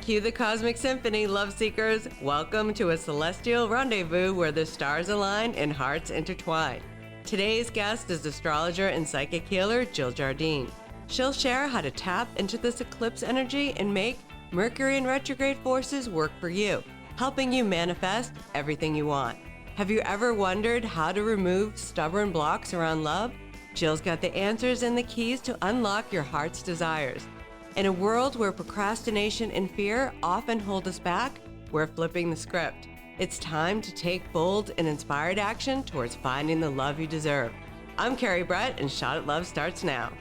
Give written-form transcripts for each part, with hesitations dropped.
Cue the cosmic symphony, love seekers. Welcome to a celestial rendezvous where the stars align and hearts intertwine. Today's guest is astrologer and psychic healer Jill Jardine. She'll share how to tap into this eclipse energy and make Mercury and retrograde forces work for you, helping you manifest everything you want. Have you ever wondered how to remove stubborn blocks around love? Jill's got the answers and the keys to unlock your heart's desires. In a world where procrastination and fear often hold us back, we're flipping the script. It's time to take bold and inspired action towards finding the love you deserve. I'm Kerry Brett, and Shot at Love starts now.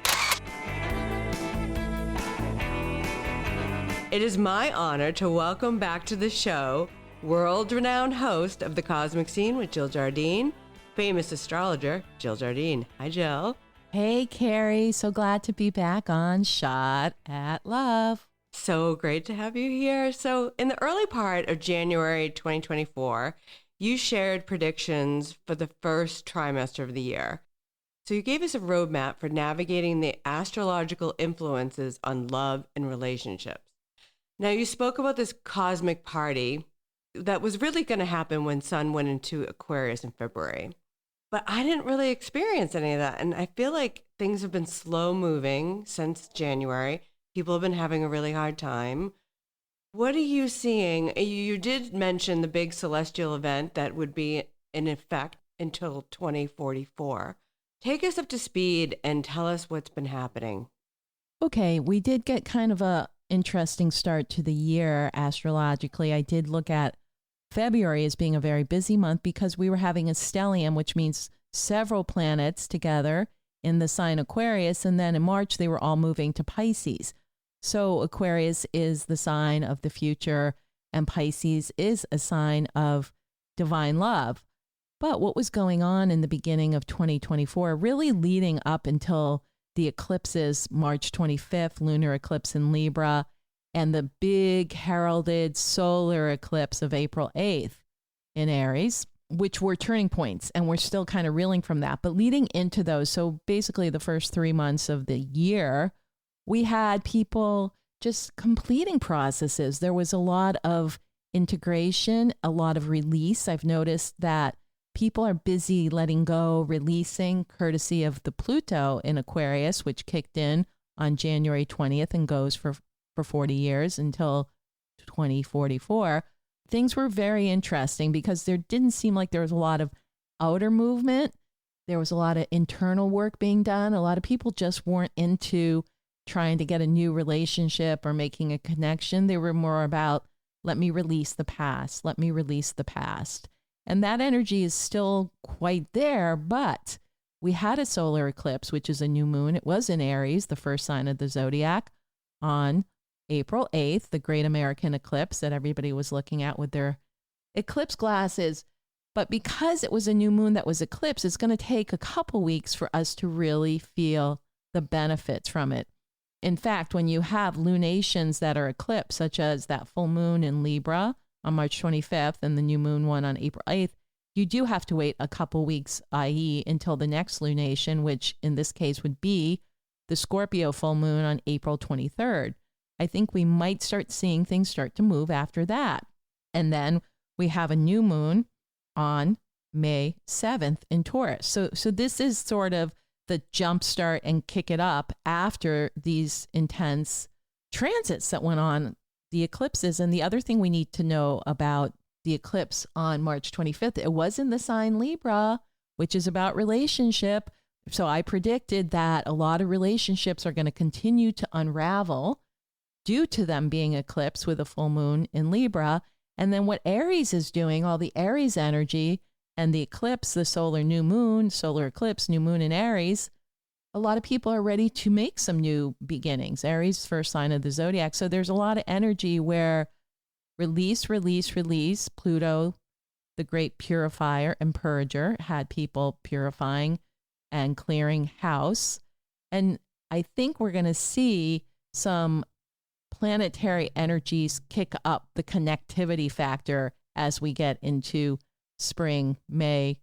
It is my honor to welcome back to the show world-renowned host of The Cosmic Scene with Jill Jardine, famous astrologer Jill Jardine. Hi, Jill. Hey, Kerry. So glad to be back on Shot at Love. So great to have you here. So in the early part of January 2024, you shared predictions for the first trimester of the year. So you gave us a roadmap for navigating the astrological influences on love and relationships. Now, you spoke about this cosmic party that was really going to happen when Sun went into Aquarius in February. But I didn't really experience any of that. And I feel like things have been slow moving since January. People have been having a really hard time. What are you seeing? You did mention the big celestial event that would be in effect until 2044. Take us up to speed and tell us what's been happening. Okay, we did get kind of a interesting start to the year astrologically. I did look at February as being a very busy month because we were having a stellium, which means several planets together in the sign Aquarius. And then in March, they were all moving to Pisces. So Aquarius is the sign of the future, and Pisces is a sign of divine love. But what was going on in the beginning of 2024, really leading up until the eclipses, March 25th, lunar eclipse in Libra, and the big heralded solar eclipse of April 8th in Aries, which were turning points, and we're still kind of reeling from that. But leading into those, so basically the first 3 months of the year, we had people just completing processes. There was a lot of integration, a lot of release. I've noticed that people are busy letting go, releasing, courtesy of the Pluto in Aquarius, which kicked in on January 20th and goes for 40 years until 2044. Things were very interesting because there didn't seem like there was a lot of outer movement. There was a lot of internal work being done. A lot of people just weren't into trying to get a new relationship or making a connection. They were more about, let me release the past. Let me release the past. And that energy is still quite there, but we had a solar eclipse, which is a new moon. It was in Aries, the first sign of the zodiac, on April 8th, the great American eclipse that everybody was looking at with their eclipse glasses. But because it was a new moon that was eclipsed, it's going to take a couple weeks for us to really feel the benefits from it. In fact, when you have lunations that are eclipsed, such as that full moon in Libra on March 25th and the new moon one on April 8th, you do have to wait a couple weeks, i.e. until the next lunation, which in this case would be the Scorpio full moon on April 23rd. I think we might start seeing things start to move after that. And then we have a new moon on May 7th in Taurus. So this is sort of the jumpstart and kick it up after these intense transits that went on, the eclipses. And the other thing we need to know about the eclipse on March 25th, it was in the sign Libra, which is about relationship. So I predicted that a lot of relationships are going to continue to unravel due to them being eclipsed with a full moon in Libra. And then what Aries is doing, all the Aries energy and the eclipse, the solar new moon, solar eclipse, new moon in Aries, a lot of people are ready to make some new beginnings. Aries, first sign of the zodiac. So there's a lot of energy where release. Pluto, the great purifier and purger, had people purifying and clearing house. And I think we're going to see some planetary energies kick up the connectivity factor as we get into spring, May,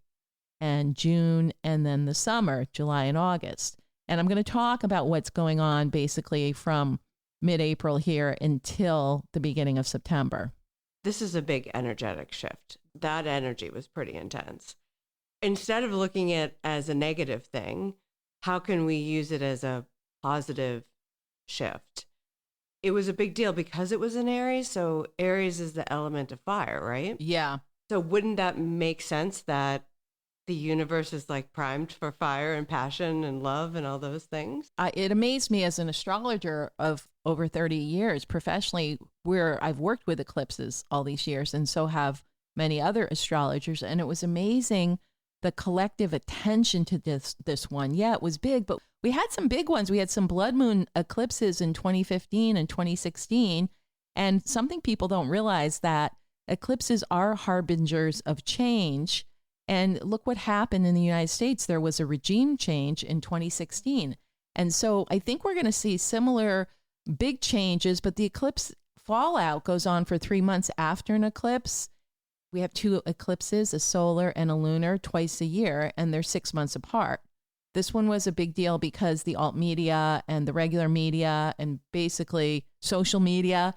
and June, and then the summer, July and August. And I'm going to talk about what's going on basically from mid-April here until the beginning of September. This is a big energetic shift. That energy was pretty intense. Instead of looking at it as a negative thing, how can we use it as a positive shift? It was a big deal because it was in Aries. So Aries is the element of fire, right? Yeah. So wouldn't that make sense that the universe is like primed for fire and passion and love and all those things? It amazed me as an astrologer of over 30 years professionally, where I've worked with eclipses all these years, and so have many other astrologers. And it was amazing the collective attention to this one. Yeah, it was big, but we had some big ones. We had some blood moon eclipses in 2015 and 2016. And something people don't realize, that eclipses are harbingers of change. And look what happened in the United States. There was a regime change in 2016. And so I think we're going to see similar big changes, but the eclipse fallout goes on for 3 months after an eclipse. We have 2 eclipses, a solar and a lunar, twice a year, and they're 6 months apart. This one was a big deal because the alt media and the regular media and basically social media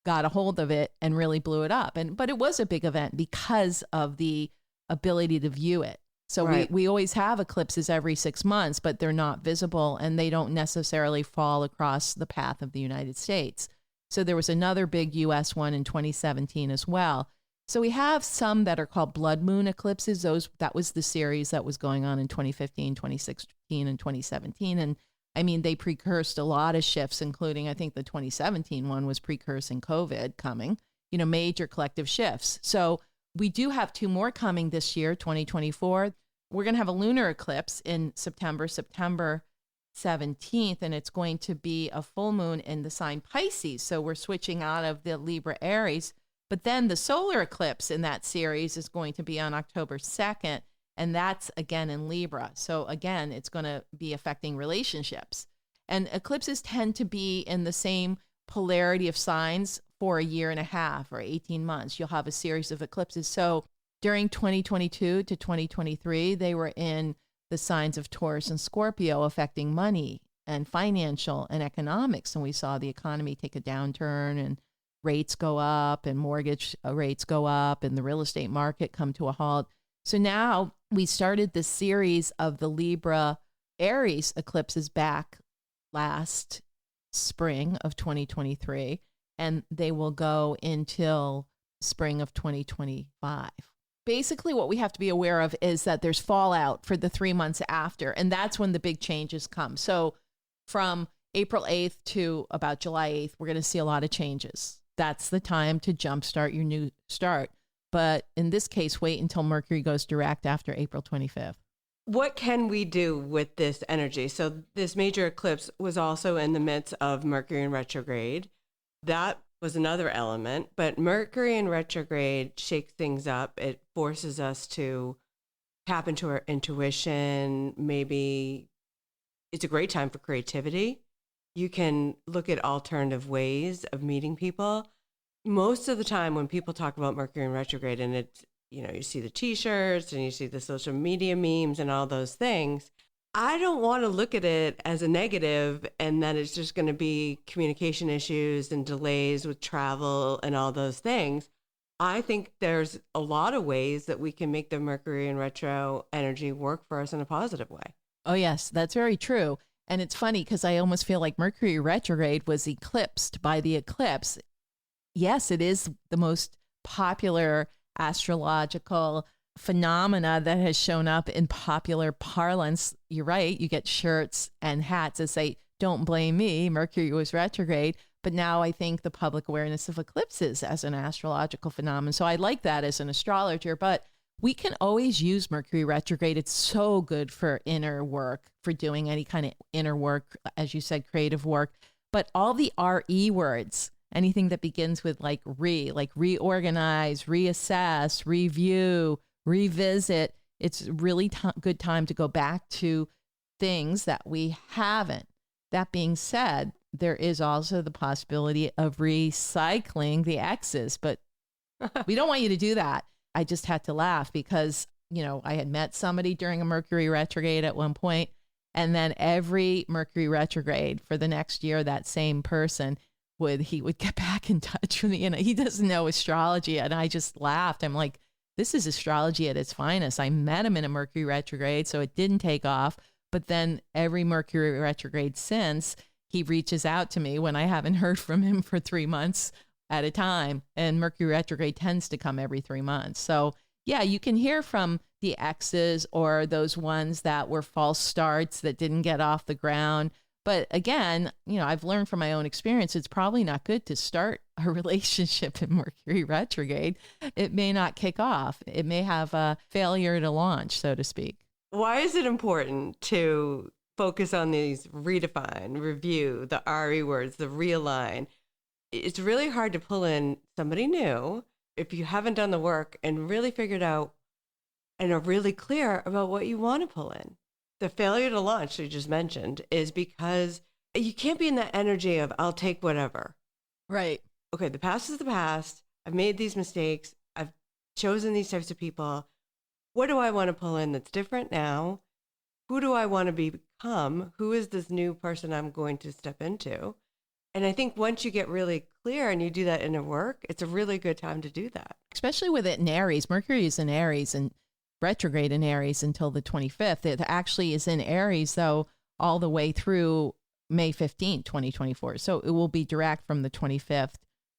got a hold of it and really blew it up. But it was a big event because of the ability to view it. So Right. we always have eclipses every 6 months, but they're not visible and they don't necessarily fall across the path of the United States. So there was another big US one in 2017 as well. So we have some that are called blood moon eclipses. That was the series that was going on in 2015, 2016, and 2017. And I mean, they precursed a lot of shifts, including, I think the 2017 one was precursing COVID coming, major collective shifts. So we do have 2 more coming this year, 2024. We're going to have a lunar eclipse in September 17th, and it's going to be a full moon in the sign Pisces. So we're switching out of the Libra Aries. But then the solar eclipse in that series is going to be on October 2nd, and that's again in Libra. So again, it's going to be affecting relationships. And eclipses tend to be in the same polarity of signs for a year and a half or 18 months. You'll have a series of eclipses. So during 2022 to 2023, they were in the signs of Taurus and Scorpio, affecting money and financial and economics. And we saw the economy take a downturn and rates go up and mortgage rates go up and the real estate market come to a halt. So now we started this series of the Libra Aries eclipses back last spring of 2023, and they will go until spring of 2025. Basically, what we have to be aware of is that there's fallout for the 3 months after, and that's when the big changes come. So from April 8th to about July 8th, we're going to see a lot of changes. That's the time to jumpstart your new start. But in this case, wait until Mercury goes direct after April 25th. What can we do with this energy? So this major eclipse was also in the midst of Mercury in retrograde. That was another element, but Mercury in retrograde shakes things up. It forces us to tap into our intuition. Maybe it's a great time for creativity. You can look at alternative ways of meeting people. Most of the time when people talk about Mercury in retrograde, and it's, you see the t-shirts and you see the social media memes and all those things, I don't want to look at it as a negative and that it's just going to be communication issues and delays with travel and all those things. I think there's a lot of ways that we can make the Mercury in retro energy work for us in a positive way. Oh, yes, that's very true. And it's funny because I almost feel like Mercury retrograde was eclipsed by the eclipse. Yes, it is the most popular astrological phenomena that has shown up in popular parlance. You're right. You get shirts and hats that say, "Don't blame me, Mercury was retrograde." But now I think the public awareness of eclipses as an astrological phenomenon. So I like that as an astrologer, but we can always use Mercury retrograde. It's so good for inner work, for doing any kind of inner work, as you said, creative work. But all the RE words, anything that begins with like reorganize, reassess, review, revisit, it's really good time to go back to things that we haven't. That being said, there is also the possibility of recycling the X's, but we don't want you to do that. I just had to laugh because, I had met somebody during a Mercury retrograde at one point, And then every Mercury retrograde for the next year, that same person he would get back in touch with me. And he doesn't know astrology. And I just laughed. I'm like, this is astrology at its finest. I met him in a Mercury retrograde, so it didn't take off. But then every Mercury retrograde since, he reaches out to me when I haven't heard from him for 3 months at a time. And Mercury retrograde tends to come every 3 months. So yeah, you can hear from the exes or those ones that were false starts that didn't get off the ground. But again, I've learned from my own experience, it's probably not good to start a relationship in Mercury retrograde. It may not kick off. It may have a failure to launch, so to speak. Why is it important to focus on these redefine, review, the RE words, the realign? It's really hard to pull in somebody new if you haven't done the work and really figured out and are really clear about what you want to pull in. The failure to launch you just mentioned is because you can't be in that energy of I'll take whatever. Right. Okay, the past is the past. I've made these mistakes. I've chosen these types of people. What do I want to pull in that's different now? Who do I want to become? Who is this new person I'm going to step into? And I think once you get really clear and you do that inner work, it's a really good time to do that. Especially with it in Aries. Mercury is in Aries and retrograde in Aries until the 25th. It actually is in Aries, though, all the way through May 15th, 2024. So it will be direct from the 25th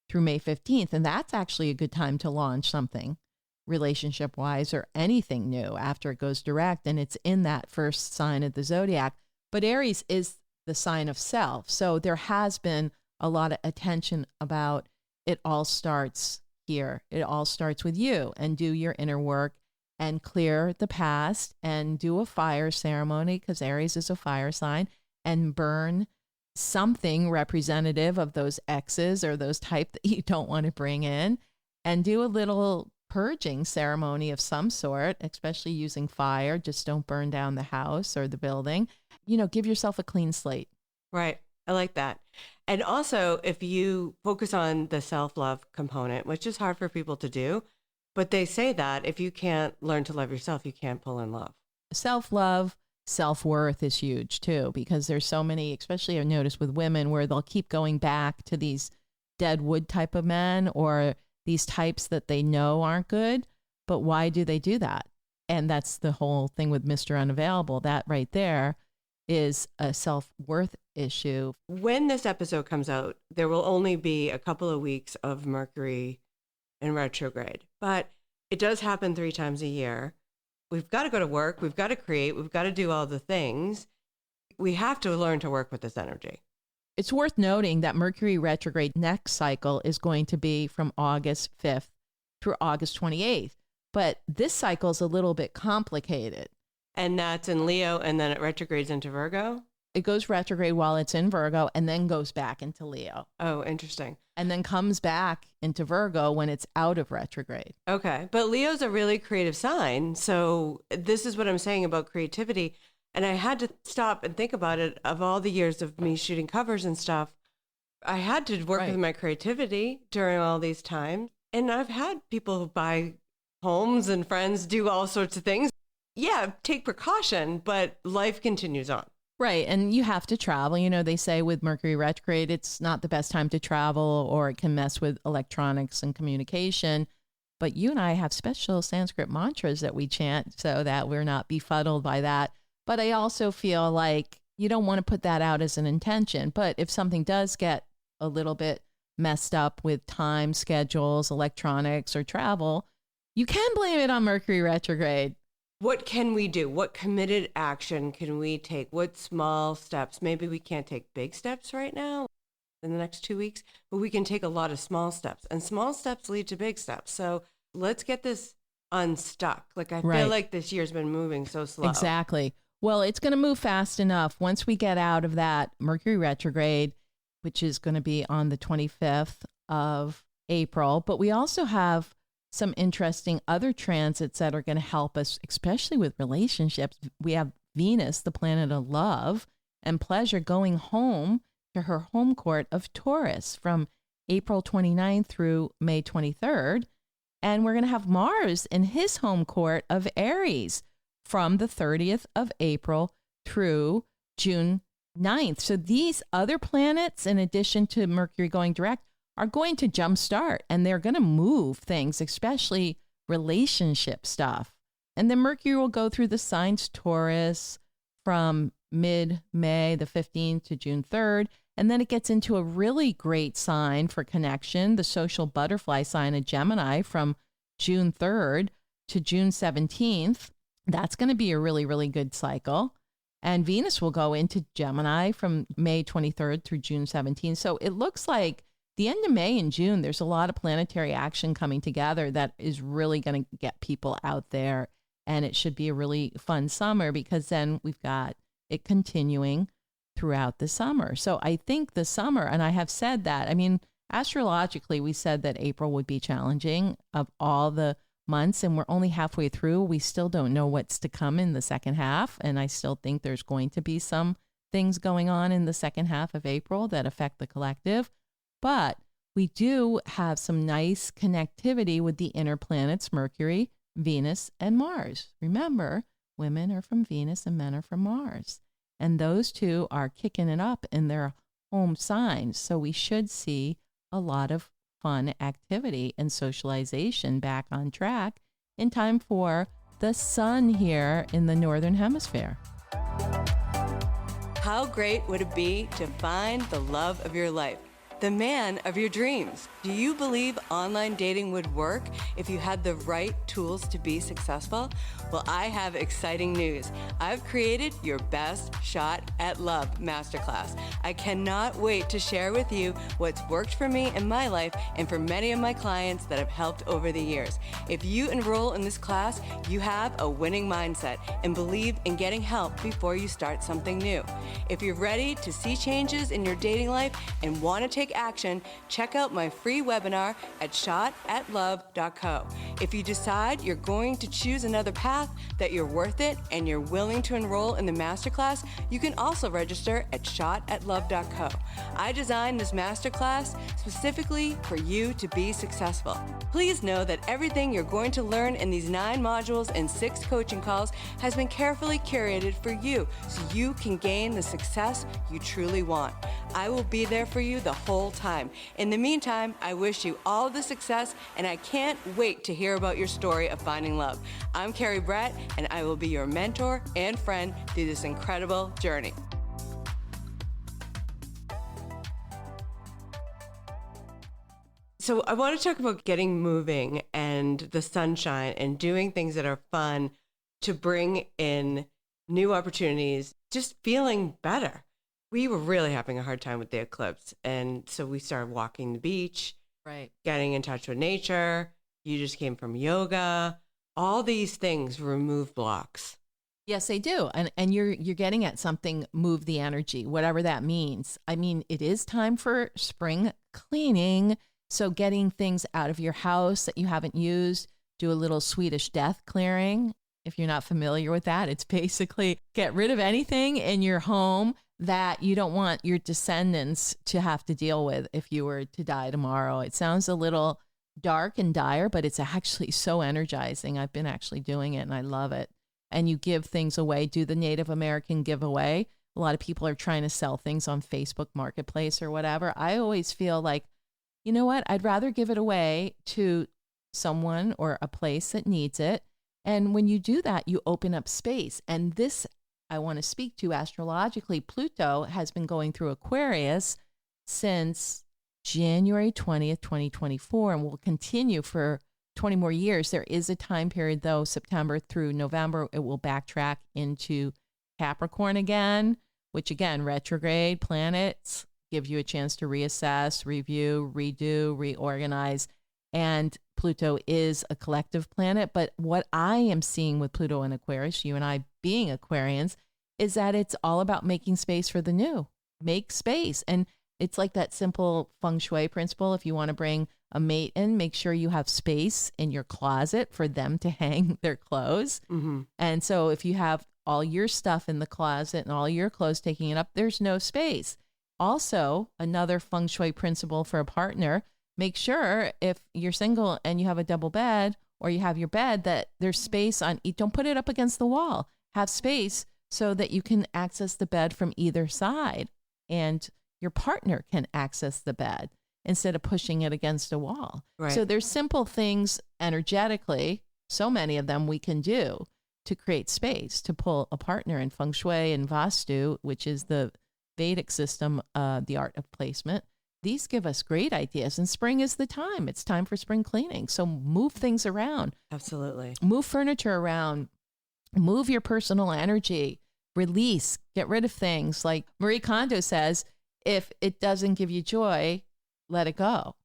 through May 15th. And that's actually a good time to launch something relationship-wise or anything new after it goes direct. And it's in that first sign of the zodiac. But Aries is the sign of self. So there has been a lot of attention about it all starts here. It all starts with you, and do your inner work and clear the past and do a fire ceremony, because Aries is a fire sign, and burn something representative of those exes or those type that you don't want to bring in, and do a little purging ceremony of some sort, especially using fire. Just don't burn down the house or the building. Give yourself a clean slate. Right. I like that. And also, if you focus on the self-love component, which is hard for people to do, but they say that if you can't learn to love yourself, you can't pull in love. Self-love, self-worth is huge too, because there's so many, especially I've noticed with women, where they'll keep going back to these dead wood type of men or these types that they know aren't good. But why do they do that? And that's the whole thing with Mr. Unavailable. That right there is a self-worth issue. When this episode comes out, there will only be a couple of weeks of Mercury in retrograde, but it does happen 3 times a year. We've got to go to work. We've got to create. We've got to do all the things. We have to learn to work with this energy. It's worth noting that Mercury retrograde next cycle is going to be from August 5th through August 28th. But this cycle is a little bit complicated. And that's in Leo, and then it retrogrades into Virgo? It goes retrograde while it's in Virgo and then goes back into Leo. Oh, interesting. And then comes back into Virgo when it's out of retrograde. Okay. But Leo's a really creative sign. So this is what I'm saying about creativity. And I had to stop and think about it. Of all the years of me shooting covers and stuff, I had to work with my creativity during all these times. And I've had people buy homes and friends do all sorts of things. Yeah, take precaution, but life continues on. Right. And you have to travel. They say with Mercury retrograde, it's not the best time to travel, or it can mess with electronics and communication. But you and I have special Sanskrit mantras that we chant so that we're not befuddled by that. But I also feel like you don't want to put that out as an intention. But if something does get a little bit messed up with time, schedules, electronics, or travel, you can blame it on Mercury retrograde. What can we do? What committed action can we take? What small steps? Maybe we can't take big steps right now in the next 2 weeks, but we can take a lot of small steps. And small steps lead to big steps. So let's get this unstuck. I feel like this year's been moving so slow. Exactly. Well, it's going to move fast enough once we get out of that Mercury retrograde, which is going to be on the 25th of April. But we also have some interesting other transits that are going to help us, especially with relationships. We have Venus, the planet of love and pleasure, going home to her home court of Taurus from April 29th through May 23rd. And we're going to have Mars in his home court of Aries from the 30th of April through June 9th. So these other planets, in addition to Mercury going direct, are going to jumpstart, and they're going to move things, especially relationship stuff. And then Mercury will go through the signs Taurus from mid-May, the 15th to June 3rd. And then it gets into a really great sign for connection, the social butterfly sign of Gemini from June 3rd to June 17th. That's going to be a really, really good cycle. And Venus will go into Gemini from May 23rd through June 17th. So it looks like the end of May and June, there's a lot of planetary action coming together that is really going to get people out there. And it should be a really fun summer because then we've got it continuing throughout the summer. So I think the summer, and I have said that, I mean, astrologically, we said that April would be challenging of all the months, and we're only halfway through. We still don't know what's to come in the second half. And I still think there's going to be some things going on in the second half of April that affect the collective. But we do have some nice connectivity with the inner planets, Mercury, Venus, and Mars. Remember, women are from Venus and men are from Mars. And those two are kicking it up in their home signs. So we should see a lot of fun activity and socialization back on track in time for the sun here in the Northern Hemisphere. How great would it be to find the love of your life? The man of your dreams. Do you believe online dating would work if you had the right tools to be successful? Well, I have exciting news. I've created your Best Shot at Love Masterclass. I cannot wait to share with you what's worked for me in my life and for many of my clients that have helped over the years. If you enroll in this class, you have a winning mindset and believe in getting help before you start something new. If you're ready to see changes in your dating life and want to take action, check out my free webinar at shotatlove.co. If you decide you're going to choose another path, that you're worth it, and you're willing to enroll in the masterclass, you can also register at shotatlove.co. I designed this masterclass specifically for you to be successful. Please know that everything you're going to learn in these 9 modules and 6 coaching calls has been carefully curated for you so you can gain the success you truly want. I will be there for you the whole time. In the meantime, I wish you all the success, and I can't wait to hear about your story of finding love. I'm Kerry Brett, and I will be your mentor and friend through this incredible journey. So I want to talk about getting moving and the sunshine and doing things that are fun to bring in new opportunities, just feeling better. We were really having a hard time with the eclipse. And so we started walking the beach, Right. getting in touch with nature. You just came from yoga. All these things remove blocks. Yes, they do. And you're getting at something, move the energy, whatever that means. I mean, it is time for spring cleaning. So getting things out of your house that you haven't used, do a little Swedish death clearing. If you're not familiar with that, it's basically get rid of anything in your home that you don't want your descendants to have to deal with if you were to die tomorrow. It sounds a little dark and dire, but it's actually so energizing. I've been actually doing it and I love it. And you give things away, do the Native American giveaway. A lot of people are trying to sell things on Facebook Marketplace or whatever. I always feel like, you know what? I'd rather give it away to someone or a place that needs it. And when you do that, you open up space. And this, I want to speak to astrologically. Pluto has been going through Aquarius since January 20th, 2024, and will continue for 20 more years. There is a time period, though, September through November, it will backtrack into Capricorn again, which again, retrograde planets give you a chance to reassess, review, redo, reorganize. And Pluto is a collective planet. But what I am seeing with Pluto and Aquarius, you and I being Aquarians, is that it's all about making space for the new. Make space. And it's like that simple feng shui principle. If you want to bring a mate in, make sure you have space in your closet for them to hang their clothes. Mm-hmm. And so if you have all your stuff in the closet and all your clothes taking it up, there's no space. Also, another feng shui principle for a partner, make sure if you're single and you have a double bed or you have your bed that there's space on each. Don't put it up against the wall. Have space so that you can access the bed from either side and your partner can access the bed instead of pushing it against a wall. Right. So there's simple things energetically, so many of them we can do to create space to pull a partner in feng shui and vastu, which is the Vedic system, the art of placement. These give us great ideas, and spring is the time. It's time for spring cleaning. So move things around. Absolutely. Move furniture around. Move your personal energy. Release. Get rid of things. Like Marie Kondo says, if it doesn't give you joy, let it go.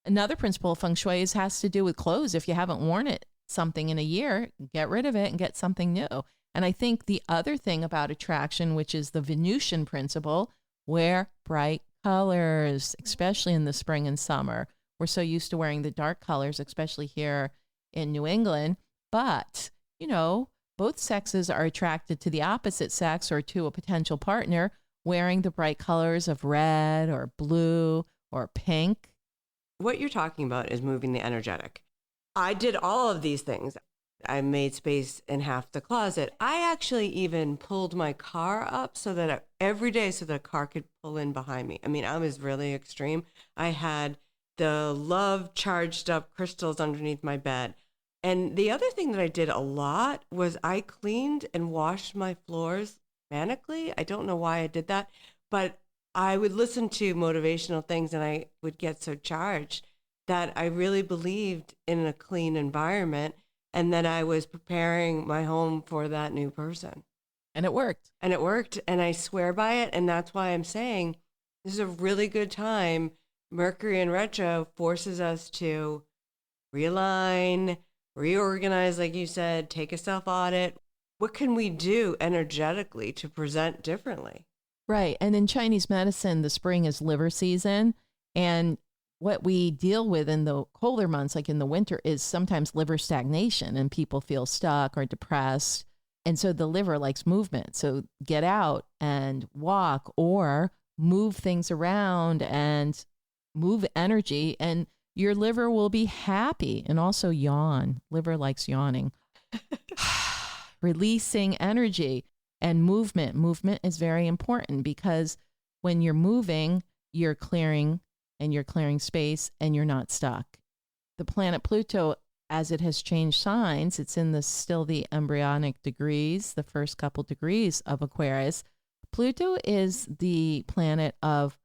Another principle of feng shui has to do with clothes. If you haven't worn something in a year, get rid of it and get something new. And I think the other thing about attraction, which is the Venusian principle, wear bright colors, especially in the spring and summer. We're so used to wearing the dark colors, especially here in New England. But, both sexes are attracted to the opposite sex or to a potential partner wearing the bright colors of red or blue or pink. What you're talking about is moving the energetic. I did all of these things. I made space in half the closet. I actually even pulled my car up every day so that a car could pull in behind me. I mean, I was really extreme. I had the love charged up crystals underneath my bed. And the other thing that I did a lot was I cleaned and washed my floors manically. I don't know why I did that, but I would listen to motivational things and I would get so charged that I really believed in a clean environment and that I was preparing my home for that new person. And it worked. And I swear by it. And that's why I'm saying this is a really good time. Mercury in retro forces us to realign, reorganize, like you said, take a self-audit. What can we do energetically to present differently? Right. And in Chinese medicine, the spring is liver season. And what we deal with in the colder months, like in the winter, is sometimes liver stagnation and people feel stuck or depressed. And so the liver likes movement. So get out and walk or move things around and move energy, and your liver will be happy. And also yawn. Liver likes yawning. Releasing energy and movement. Movement is very important because when you're moving, you're clearing space and you're not stuck. The planet Pluto, as it has changed signs, it's in still the embryonic degrees, the first couple degrees of Aquarius. Pluto is the planet of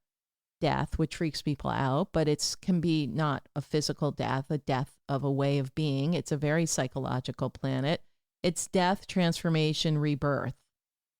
death, which freaks people out, but it can be not a physical death, a death of a way of being. It's a very psychological planet. It's death, transformation, rebirth.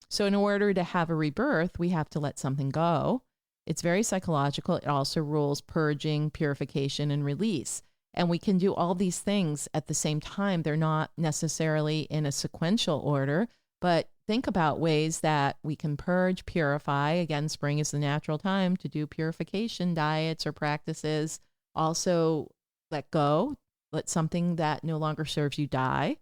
So in order to have a rebirth, we have to let something go. It's very psychological. It also rules purging, purification, and release. And we can do all these things at the same time. They're not necessarily in a sequential order, but think about ways that we can purge, purify. Again, spring is the natural time to do purification diets or practices. Also, let go, let something that no longer serves you die,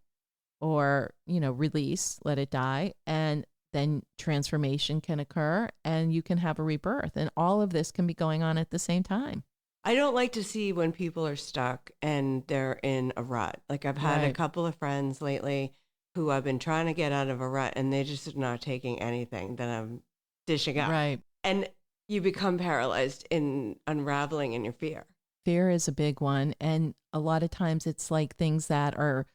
or, release, let it die. And then transformation can occur and you can have a rebirth. And all of this can be going on at the same time. I don't like to see when people are stuck and they're in a rut. Like I've had a couple of friends lately who I've been trying to get out of a rut and they just are not taking anything that I'm dishing out. Right. And you become paralyzed in unraveling in your fear. Fear is a big one. And a lot of times it's like things that are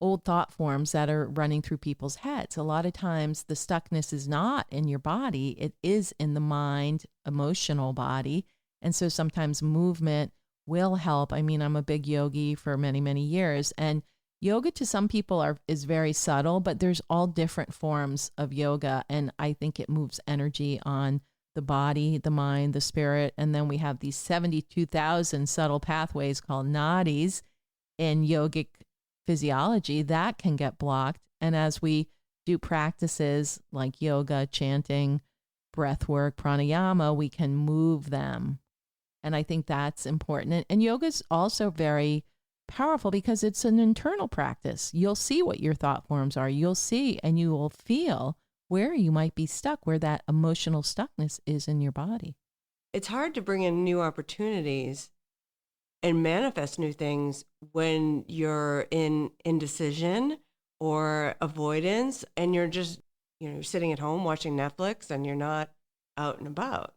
old thought forms that are running through people's heads. A lot of times the stuckness is not in your body. It is in the mind, emotional body. And so sometimes movement will help. I mean, I'm a big yogi for many, many years, and yoga to some people is very subtle, but there's all different forms of yoga. And I think it moves energy on the body, the mind, the spirit. And then we have these 72,000 subtle pathways called nadis in yogic physiology that can get blocked. And as we do practices like yoga, chanting, breath work, pranayama, we can move them. And I think that's important. And yoga is also very powerful because it's an internal practice. You'll see what your thought forms are. You'll see and you will feel where you might be stuck, where that emotional stuckness is in your body. It's hard to bring in new opportunities and manifest new things when you're in indecision or avoidance and you're just you're sitting at home watching Netflix and you're not out and about.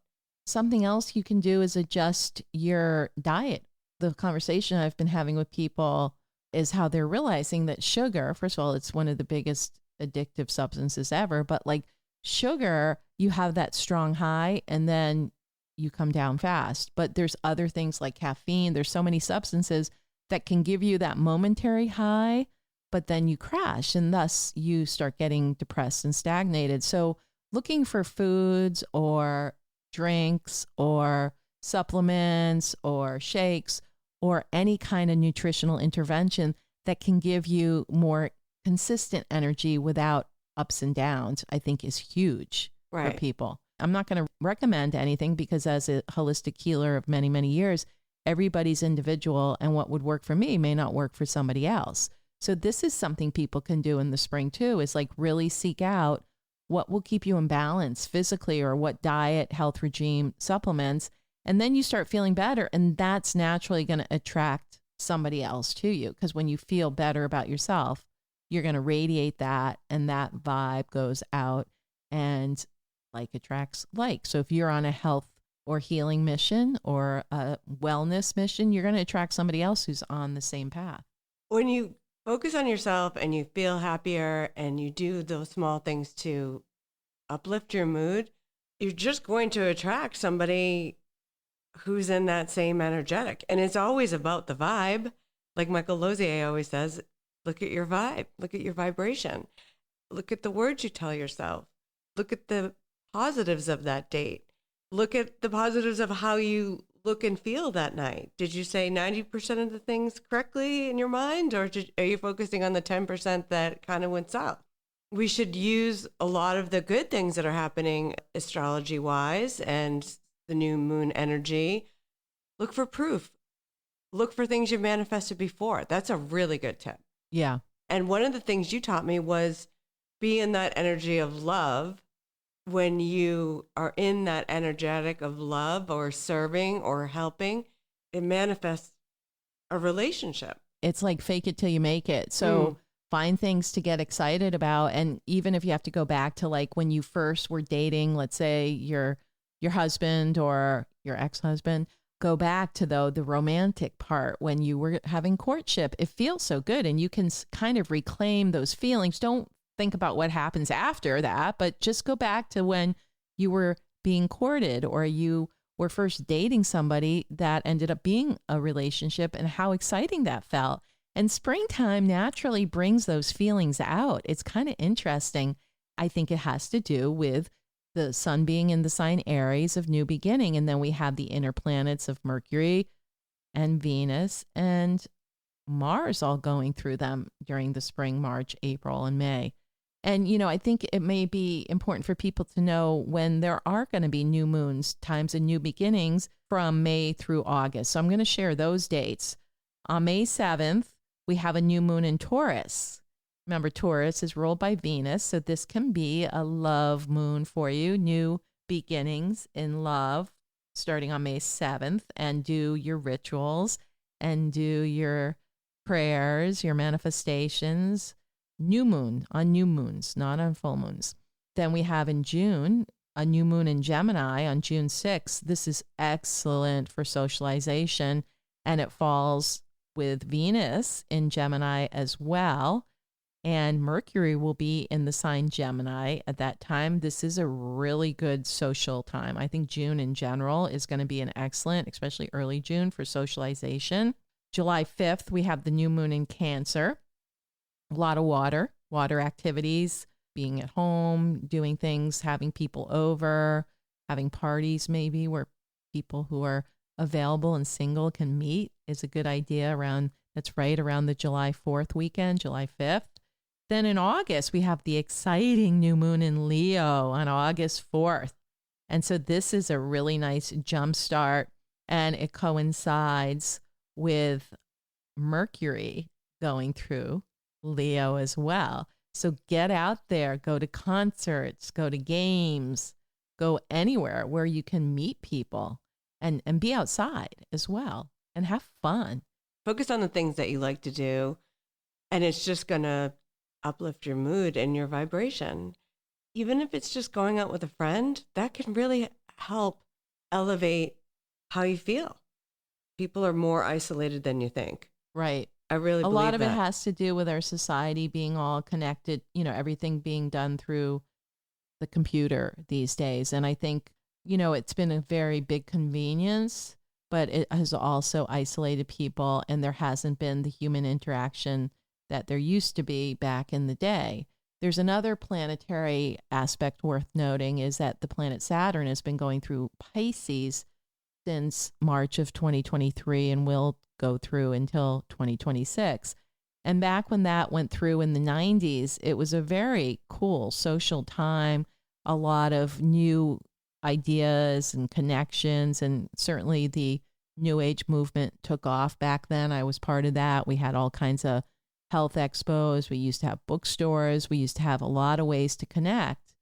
Something else you can do is adjust your diet. The conversation I've been having with people is how they're realizing that sugar, first of all, it's one of the biggest addictive substances ever, but like sugar, you have that strong high and then you come down fast. But there's other things like caffeine. There's so many substances that can give you that momentary high, but then you crash and thus you start getting depressed and stagnated. So looking for foods or drinks or supplements or shakes or any kind of nutritional intervention that can give you more consistent energy without ups and downs, I think is huge for people. I'm not going to recommend anything because as a holistic healer of many, many years, everybody's individual and what would work for me may not work for somebody else. So this is something people can do in the spring too, is like really seek out what will keep you in balance physically or what diet, health regime, supplements, and then you start feeling better. And that's naturally going to attract somebody else to you because when you feel better about yourself, you're going to radiate that and that vibe goes out and like attracts like. So if you're on a health or healing mission or a wellness mission, you're going to attract somebody else who's on the same path. When you focus on yourself and you feel happier and you do those small things to uplift your mood, you're just going to attract somebody who's in that same energetic. And it's always about the vibe. Like Michael Lozier always says, look at your vibe, look at your vibration, look at the words you tell yourself, look at the positives of that date, look at the positives of how you look and feel that night. Did you say 90% of the things correctly in your mind, or are you focusing on the 10% that kind of went south? We should use a lot of the good things that are happening astrology-wise and the new moon energy. Look for proof. Look for things you've manifested before. That's a really good tip. Yeah. And one of the things you taught me was be in that energy of love. When you are in that energetic of love or serving or helping, it manifests a relationship. It's like fake it till you make it. So find things to get excited about. And even if you have to go back to like when you first were dating, let's say your husband or your ex-husband, go back to the romantic part when you were having courtship. It feels so good and you can kind of reclaim those feelings. Don't think about what happens after that, but just go back to when you were being courted or you were first dating somebody that ended up being a relationship and how exciting that felt. And springtime naturally brings those feelings out. It's kind of interesting. I think it has to do with the sun being in the sign Aries of new beginning. And then we have the inner planets of Mercury and Venus and Mars all going through them during the spring, March, April, and May. And, I think it may be important for people to know when there are going to be new moons, times of new beginnings from May through August. So I'm going to share those dates. On May 7th, we have a new moon in Taurus. Remember, Taurus is ruled by Venus, so this can be a love moon for you, new beginnings in love starting on May 7th, and do your rituals and do your prayers, your manifestations. New moon on new moons, not on full moons. Then we have in June, a new moon in Gemini on June 6th. This is excellent for socialization, and it falls with Venus in Gemini as well. And Mercury will be in the sign Gemini at that time. This is a really good social time. I think June in general is going to be an excellent, especially early June, for socialization. July 5th, we have the new moon in Cancer. A lot of water activities, being at home, doing things, having people over, having parties maybe where people who are available and single can meet is a good idea that's right around the July 4th weekend, July 5th. Then in August, we have the exciting new moon in Leo on August 4th. And so this is a really nice jumpstart and it coincides with Mercury going through Leo as well. So get out there, go to concerts, go to games, go anywhere where you can meet people and be outside as well and have fun. Focus on the things that you like to do, and it's just going to uplift your mood and your vibration. even if it's just going out with a friend, that can really help elevate how you feel. People are more isolated than you think. Right. I really believe a lot of that. it has to do with our society being all connected, everything being done through the computer these days. And I think, it's been a very big convenience, but it has also isolated people, and there hasn't been the human interaction that there used to be back in the day. There's another planetary aspect worth noting is that the planet Saturn has been going through Pisces since March of 2023 and will go through until 2026. And back when that went through in the 90s, it was a very cool social time, a lot of new ideas and connections, and certainly the New Age movement took off back then. I was part of that. We had all kinds of health expos. We used to have bookstores. We used to have a lot of ways to connect,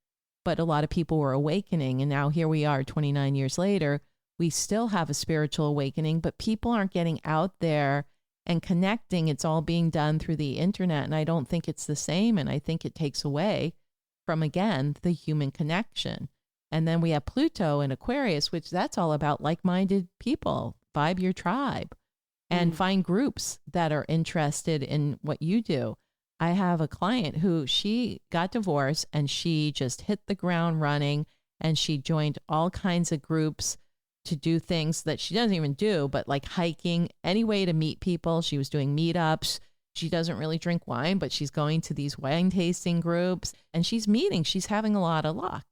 but a lot of people were awakening. And now here we are 29 years later. We still have a spiritual awakening, but people aren't getting out there and connecting. It's all being done through the internet. And I don't think it's the same. And I think it takes away from, again, the human connection. And then we have Pluto in Aquarius, which that's all about like-minded people, vibe your tribe, and find groups that are interested in what you do. I have a client who she got divorced and she just hit the ground running, and she joined all kinds of groups to do things that she doesn't even do, but like hiking, any way to meet people. She was doing meetups. She doesn't really drink wine, but she's going to these wine tasting groups, and she's having a lot of luck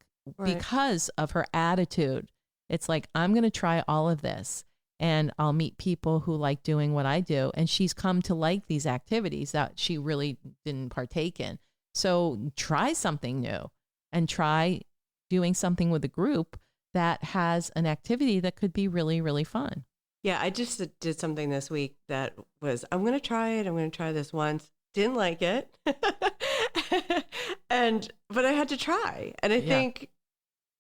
because of her attitude. It's like, I'm going to try all of this, and I'll meet people who like doing what I do. And she's come to like these activities that she really didn't partake in. So try something new and try doing something with a group that has an activity that could be really, really fun. Yeah, I just did something this week that was, I'm going to try it. I'm going to try this once. Didn't like it. But I had to try. And I think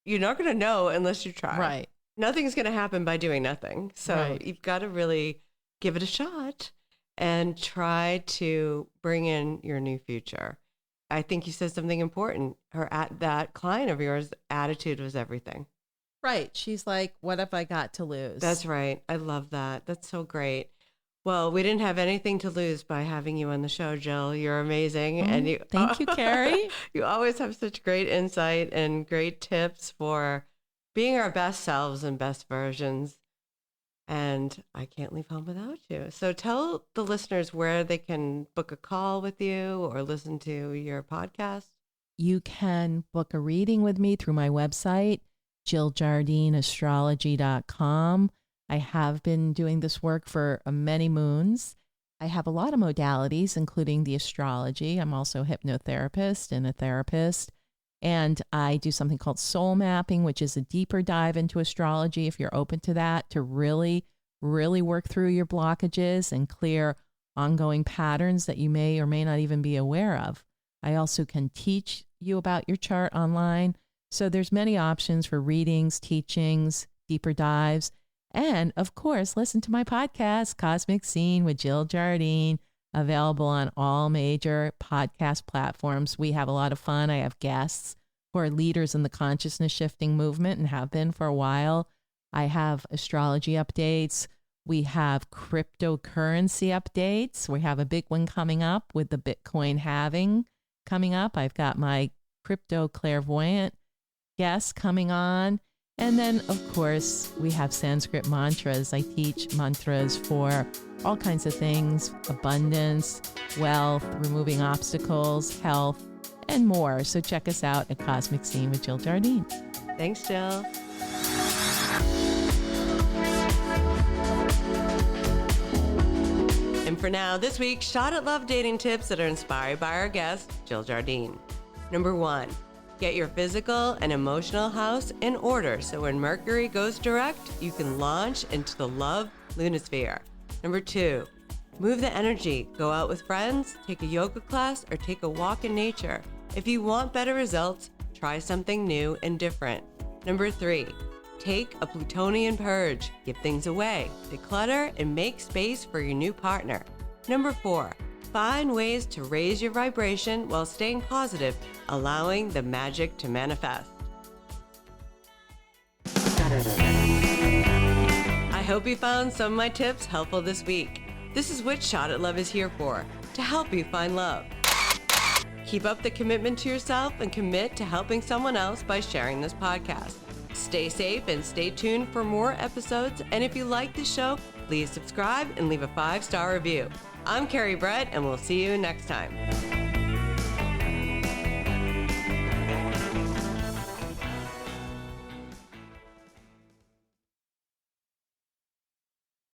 you're not going to know unless you try. Right. Nothing's going to happen by doing nothing. So you've got to really give it a shot and try to bring in your new future. I think you said something important. That client of yours' attitude was everything. Right. She's like, what have I got to lose? That's right. I love that. That's so great. Well, we didn't have anything to lose by having you on the show, Jill. You're amazing. And thank you, Kerry. You always have such great insight and great tips for being our best selves and best versions. And I can't leave home without you. So tell the listeners where they can book a call with you or listen to your podcast. You can book a reading with me through my website, JillJardineAstrology.com. I have been doing this work for many moons. I have a lot of modalities, including the astrology. I'm also a hypnotherapist and a therapist. And I do something called soul mapping, which is a deeper dive into astrology, if you're open to that, to really, really work through your blockages and clear ongoing patterns that you may or may not even be aware of. I also can teach you about your chart online. So there's many options for readings, teachings, deeper dives. And of course, listen to my podcast, Cosmic Scene with Jill Jardine, available on all major podcast platforms. We have a lot of fun. I have guests who are leaders in the consciousness shifting movement and have been for a while. I have astrology updates. We have cryptocurrency updates. We have a big one coming up with the Bitcoin halving coming up. I've got my crypto clairvoyant guests coming on. And then, of course, we have Sanskrit mantras. I teach mantras for all kinds of things: abundance, wealth, removing obstacles, health, and more. So check us out at Cosmic Scene with Jill Jardine. Thanks, Jill. And for now, this week's Shot at Love dating tips that are inspired by our guest, Jill Jardine. Number 1. Get your physical and emotional house in order so when Mercury goes direct, you can launch into the love lunosphere. Number 2, move the energy. Go out with friends, take a yoga class, or take a walk in nature. If you want better results, try something new and different. Number 3, take a Plutonian purge. Give things away, declutter, and make space for your new partner. Number 4, Find ways to raise your vibration while staying positive, allowing the magic to manifest. I hope you found some of my tips helpful this week. This is what Shot at Love is here for, to help you find love. Keep up the commitment to yourself and commit to helping someone else by sharing this podcast. Stay safe and stay tuned for more episodes. And if you like the show, please subscribe and leave a 5-star review. I'm Kerry Brett, and we'll see you next time.